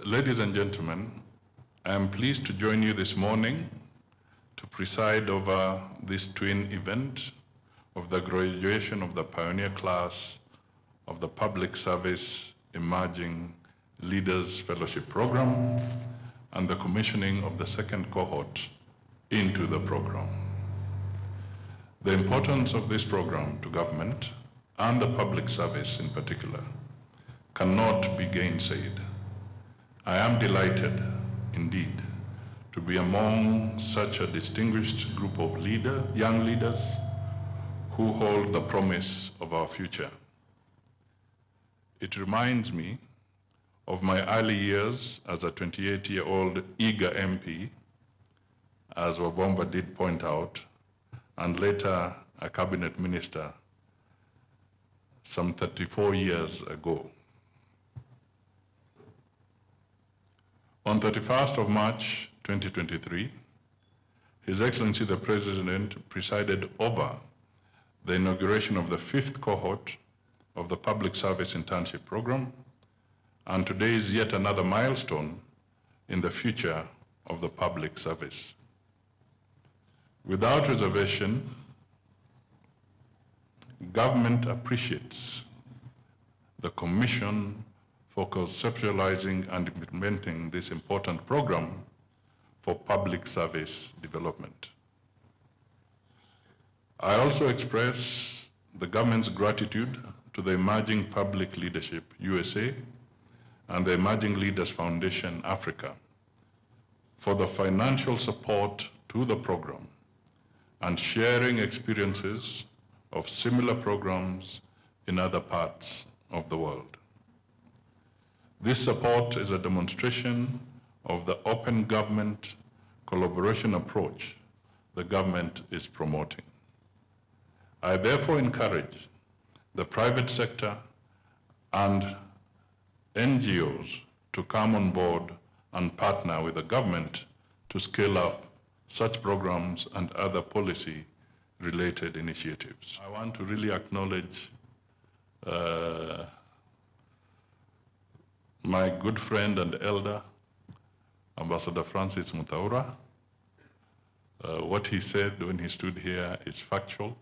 Ladies and gentlemen, I am pleased to join you this morning to preside over this twin event of the graduation of the pioneer class of the Public Service Emerging Leaders Fellowship Program and the commissioning of the second cohort into the program. The importance of this program to government and the public service in particular cannot be gainsaid. I am delighted, indeed, to be among such a distinguished group of young leaders who hold the promise of our future. It reminds me of my early years as a 28-year-old eager MP, as Wabomba did point out, and later a cabinet minister some 34 years ago. On 31st of March 2023, His Excellency the President presided over the inauguration of the 5th cohort of the Public Service Internship Program, and today is yet another milestone in the future of the public service. Without reservation, government appreciates the Commission for conceptualizing and implementing this important program for public service development. I also express the government's gratitude to the Emerging Public Leadership USA and the Emerging Leaders Foundation Africa for the financial support to the program and sharing experiences of similar programs in other parts of the world. This support is a demonstration of the open government collaboration approach the government is promoting. I therefore encourage the private sector and NGOs to come on board and partner with the government to scale up such programs and other policy-related initiatives. I want to really acknowledge my good friend and elder, Ambassador Francis Mutaura. What he said when he stood here is factual.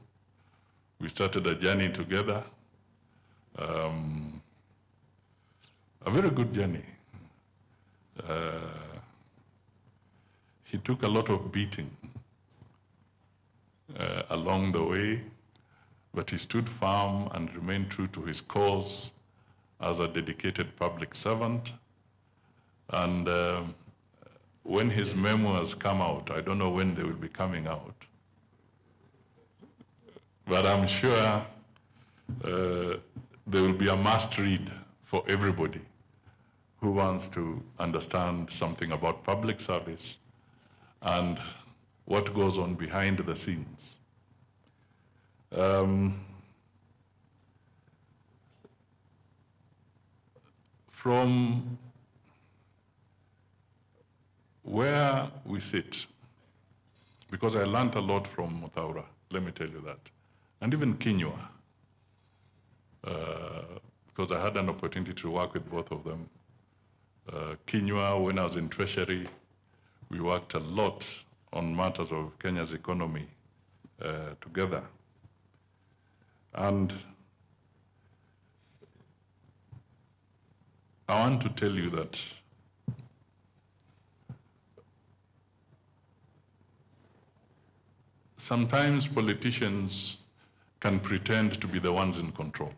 We started a journey together, a very good journey. He took a lot of beating along the way, but he stood firm and remained true to his cause as a dedicated public servant. And when his memoirs come out, I don't know when they will be coming out, but I'm sure there will be a must read for everybody who wants to understand something about public service and what goes on behind the scenes. From where we sit, because I learned a lot from Mutaura, let me tell you that, and even Kinyua, because I had an opportunity to work with both of them. Kinyua, when I was in Treasury, we worked a lot on matters of Kenya's economy together. And I want to tell you that sometimes politicians can pretend to be the ones in control.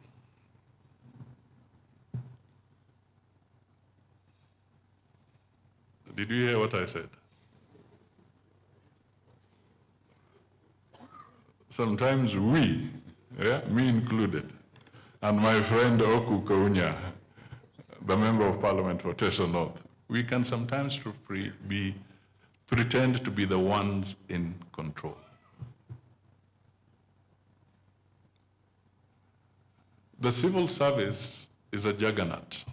Did you hear what I said? Sometimes we, me included, and my friend Oku Kaunya, the Member of Parliament for Teso North, we can sometimes pretend to be the ones in control. The civil service is a juggernaut.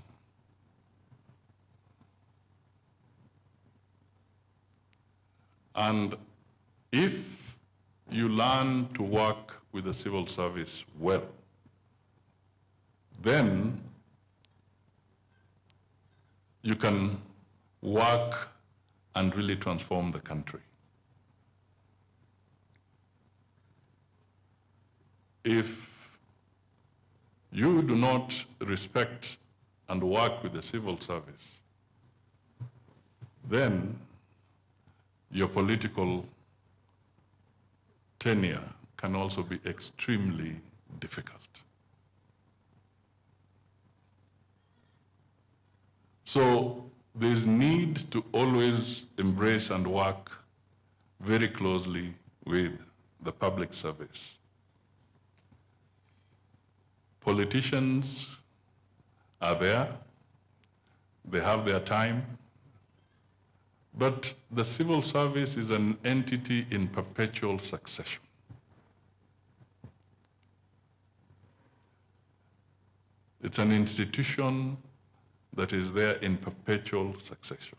And if you learn to work with the civil service well, then you can work and really transform the country. If you do not respect and work with the civil service, then your political tenure can also be extremely difficult. So there's need to always embrace and work very closely with the public service. Politicians are there, they have their time, but the civil service is an entity in perpetual succession. It's an institution that is there in perpetual succession.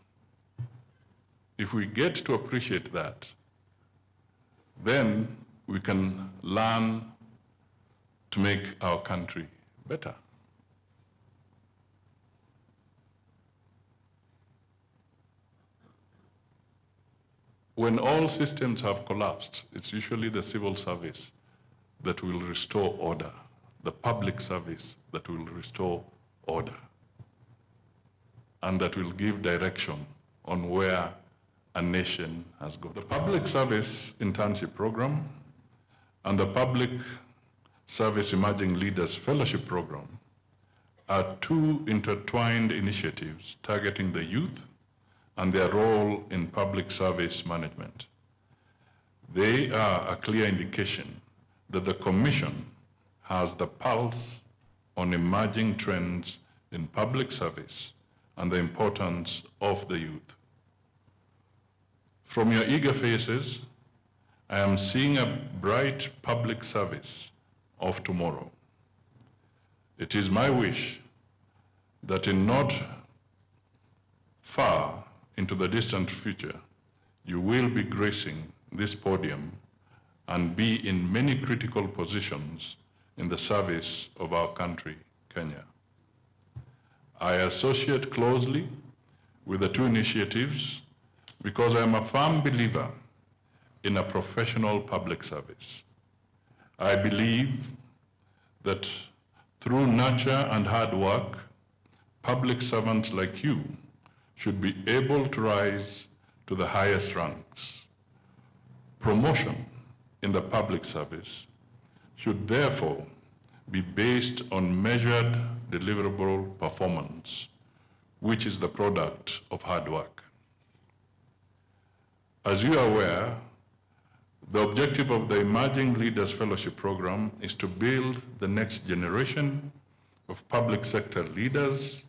If we get to appreciate that, then we can learn to make our country better. When all systems have collapsed, it's usually the civil service that will restore order, the public service that will restore order, and that will give direction on where a nation has gone. The Public Service Internship Program and the Public Service Emerging Leaders Fellowship Program are two intertwined initiatives targeting the youth and their role in public service management. They are a clear indication that the Commission has the pulse on emerging trends in public service and the importance of the youth. From your eager faces, I am seeing a bright public service of tomorrow. It is my wish that in not far into the distant future, you will be gracing this podium and be in many critical positions in the service of our country, Kenya. I associate closely with the two initiatives because I am a firm believer in a professional public service. I believe that through nurture and hard work, public servants like you should be able to rise to the highest ranks. Promotion in the public service should therefore be based on measured, deliverable performance, which is the product of hard work. As you are aware, the objective of the Emerging Leaders Fellowship Program is to build the next generation of public sector leaders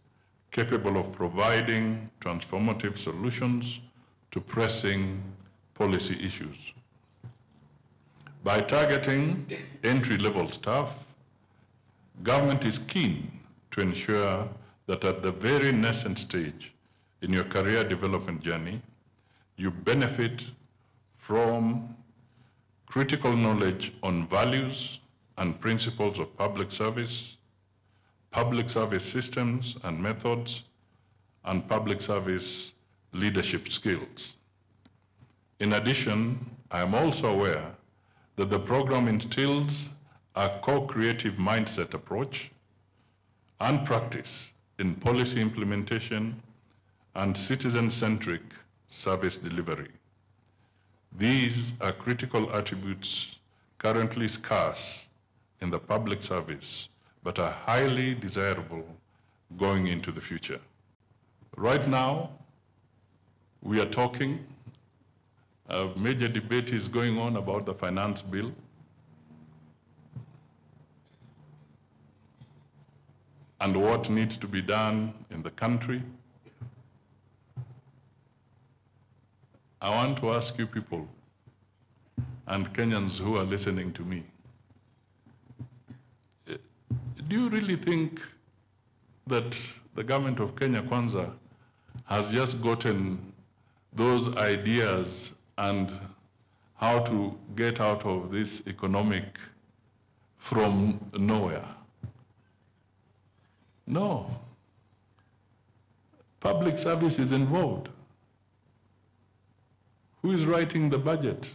capable of providing transformative solutions to pressing policy issues. By targeting entry-level staff, government is keen to ensure that at the very nascent stage in your career development journey, you benefit from critical knowledge on values and principles of public service systems and methods, and public service leadership skills. In addition, I am also aware that the program instills a co-creative mindset approach and practice in policy implementation and citizen-centric service delivery. These are critical attributes currently scarce in the public service, but are highly desirable going into the future. Right now, we are talking, a major debate is going on about the finance bill. And what needs to be done in the country. I want to ask you people and Kenyans who are listening to me, do you really think that the government of Kenya Kwanza has just gotten those ideas and how to get out of this economic from nowhere? No. Public service is involved. Who is writing the budget?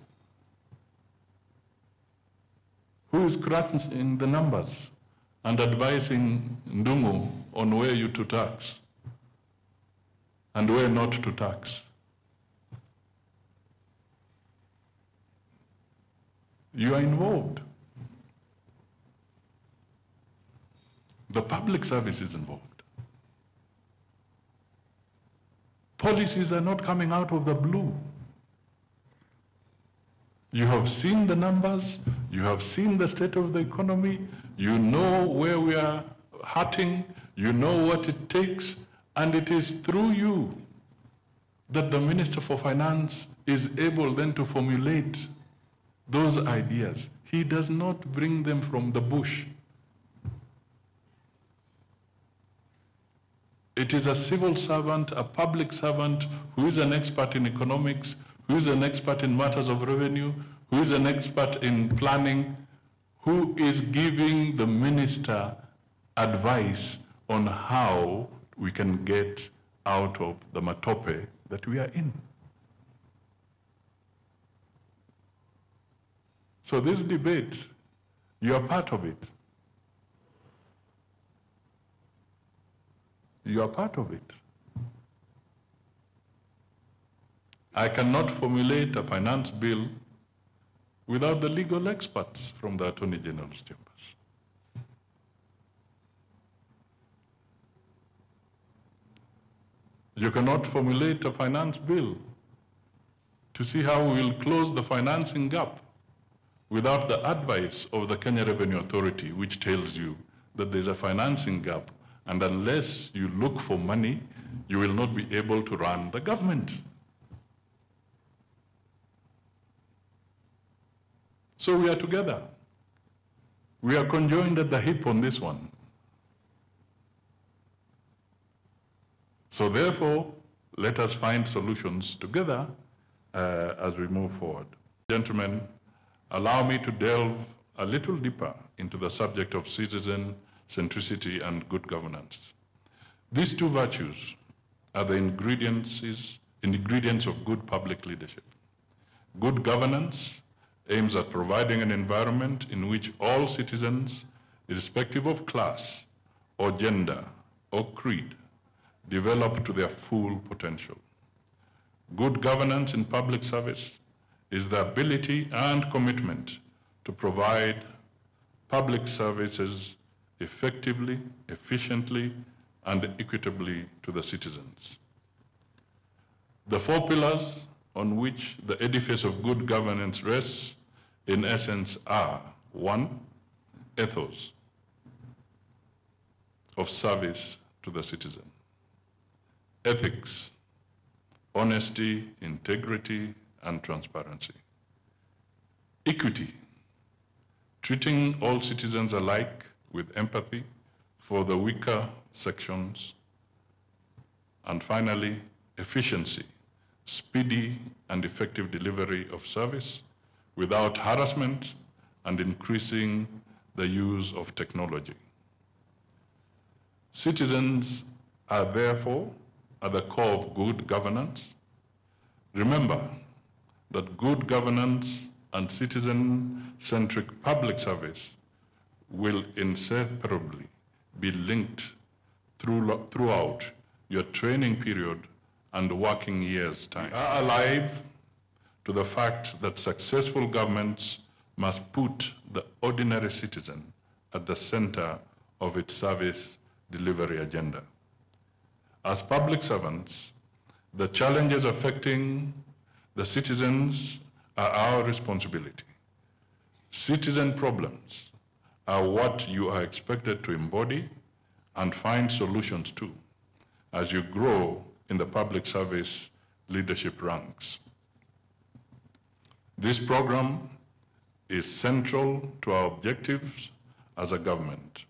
Who is crunching the numbers and advising Ndungu on where you to tax and where not to tax? You are involved. The public service is involved. Policies are not coming out of the blue. You have seen the numbers, you have seen the state of the economy, you know where we are hurting, you know what it takes, and it is through you that the Minister for Finance is able then to formulate those ideas. He does not bring them from the bush. It is a civil servant, a public servant, who is an expert in economics, who is an expert in matters of revenue, who is an expert in planning, who is giving the minister advice on how we can get out of the matope that we are in. So this debate, you are part of it. You are part of it. I cannot formulate a finance bill without the legal experts from the Attorney General's chambers. You cannot formulate a finance bill to see how we will close the financing gap without the advice of the Kenya Revenue Authority, which tells you that there's a financing gap, and unless you look for money, you will not be able to run the government. So we are together. We are conjoined at the hip on this one. So therefore, let us find solutions together as we move forward. Gentlemen, allow me to delve a little deeper into the subject of citizen centricity and good governance. These two virtues are the ingredients of good public leadership. Good governance aims at providing an environment in which all citizens, irrespective of class or gender or creed, develop to their full potential. Good governance in public service is the ability and commitment to provide public services effectively, efficiently, and equitably to the citizens. The four pillars on which the edifice of good governance rests, in essence, are: 1, ethos of service to the citizen; ethics, honesty, integrity, and transparency; equity, treating all citizens alike with empathy for the weaker sections; and finally, efficiency, speedy and effective delivery of service without harassment and increasing the use of technology. Citizens are therefore at the core of good governance. Remember that good governance and citizen-centric public service will inseparably be linked throughout your training period and working years' time. We are alive to the fact that successful governments must put the ordinary citizen at the center of its service delivery agenda. As public servants, the challenges affecting the citizens are our responsibility. Citizen problems are what you are expected to embody and find solutions to as you grow in the public service leadership ranks. This program is central to our objectives as a government.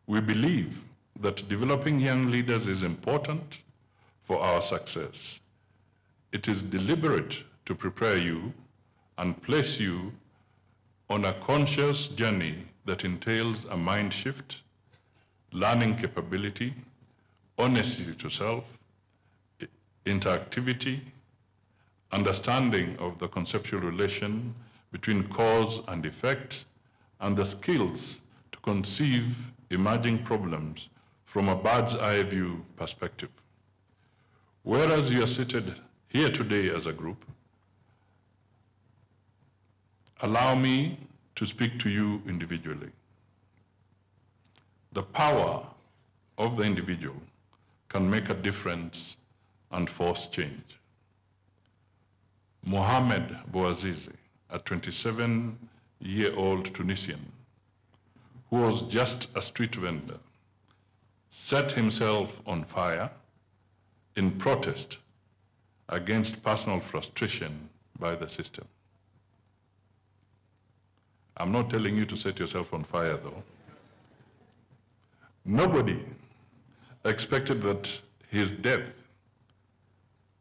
We believe that developing young leaders is important for our success. It is deliberate to prepare you and place you on a conscious journey that entails a mind shift, learning capability, honesty to self, interactivity, understanding of the conceptual relation between cause and effect, and the skills to conceive emerging problems from a bird's eye view perspective. Whereas you are seated here today as a group, allow me to speak to you individually. The power of the individual can make a difference and force change. Mohamed Bouazizi, a 27-year-old Tunisian who was just a street vendor, set himself on fire in protest against personal frustration by the system. I'm not telling you to set yourself on fire, though. Nobody expected that his death,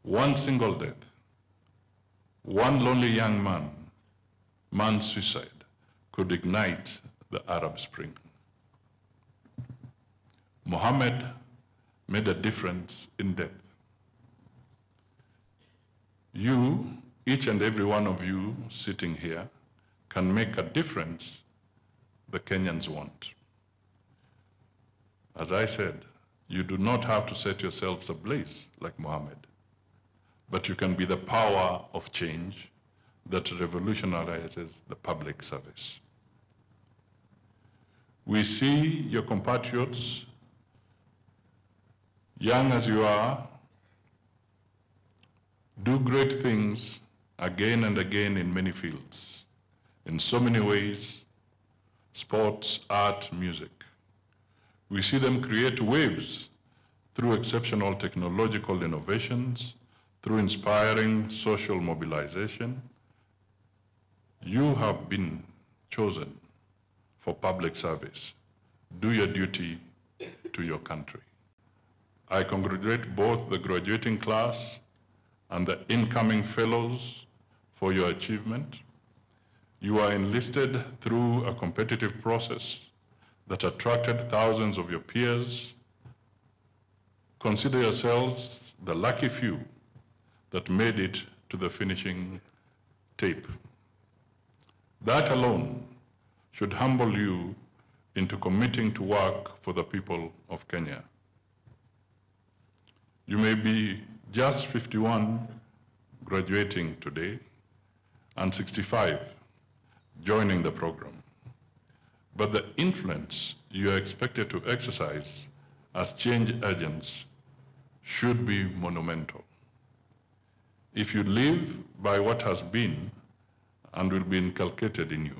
one single death, one lonely young man's suicide, could ignite the Arab Spring. Mohammed made a difference in death. You, each and every one of you sitting here, can make a difference the Kenyans want. As I said, you do not have to set yourselves ablaze like Mohammed, but you can be the power of change that revolutionizes the public service. We see your compatriots, young as you are, do great things again and again in many fields, in so many ways: sports, art, music. We see them create waves through exceptional technological innovations, through inspiring social mobilization. You have been chosen for public service. Do your duty to your country. I congratulate both the graduating class and the incoming fellows for your achievement. You are enlisted through a competitive process that attracted thousands of your peers. Consider yourselves the lucky few that made it to the finishing tape. That alone should humble you into committing to work for the people of Kenya. You may be just 51 graduating today and 65 joining the program, but the influence you are expected to exercise as change agents should be monumental. If you live by what has been and will be inculcated in you,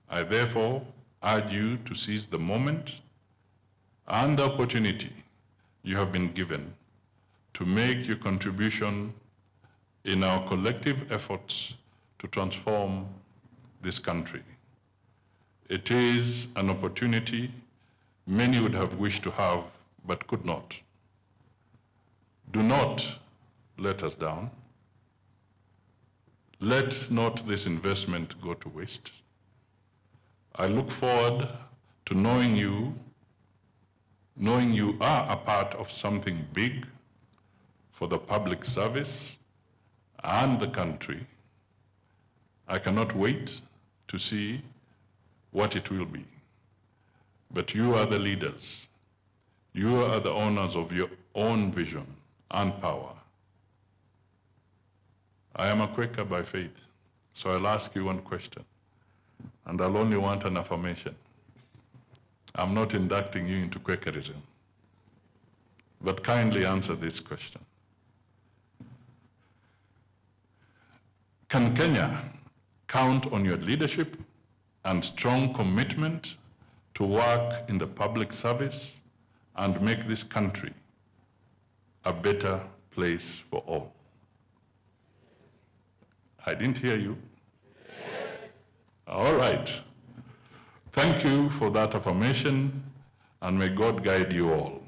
I therefore urge you to seize the moment and the opportunity you have been given to make your contribution in our collective efforts to transform this country. It is an opportunity many would have wished to have but could not. Do not let us down. Let not this investment go to waste. I look forward to knowing you are a part of something big for the public service and the country. I cannot wait to see what it will be. But you are the leaders. You are the owners of your own vision and power. I am a Quaker by faith, so I'll ask you one question, and I'll only want an affirmation. I'm not inducting you into Quakerism, but kindly answer this question. Can Kenya count on your leadership and strong commitment to work in the public service and make this country a better place for all? I didn't hear you. Yes. All right. Thank you for that affirmation, and may God guide you all.